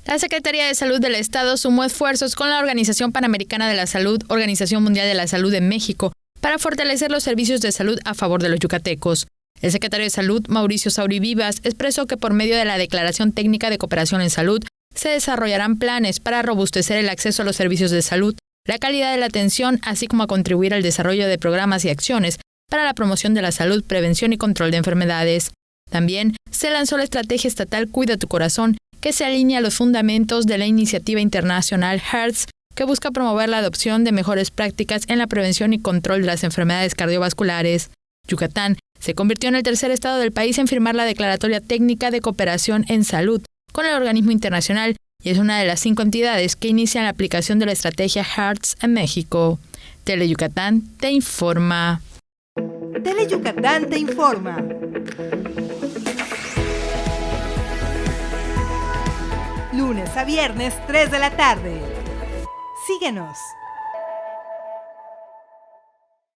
La Secretaría de Salud del Estado sumó esfuerzos con la Organización Panamericana de la Salud, Organización Mundial de la Salud en México, para fortalecer los servicios de salud a favor de los yucatecos. El secretario de Salud, Mauricio Sauri Vivas, expresó que por medio de la Declaración Técnica de Cooperación en Salud se desarrollarán planes para robustecer el acceso a los servicios de salud, la calidad de la atención, así como a contribuir al desarrollo de programas y acciones para la promoción de la salud, prevención y control de enfermedades. También se lanzó la estrategia estatal Cuida tu Corazón, que se alinea a los fundamentos de la iniciativa internacional HEARTS, que busca promover la adopción de mejores prácticas en la prevención y control de las enfermedades cardiovasculares. Yucatán se convirtió en el tercer estado del país en firmar la Declaratoria Técnica de Cooperación en Salud con el organismo internacional y es una de las 5 entidades que inician la aplicación de la estrategia HEARTS en México. Teleyucatán te informa. Teleyucatán te informa. Lunes a viernes, 3 de la tarde. Síguenos.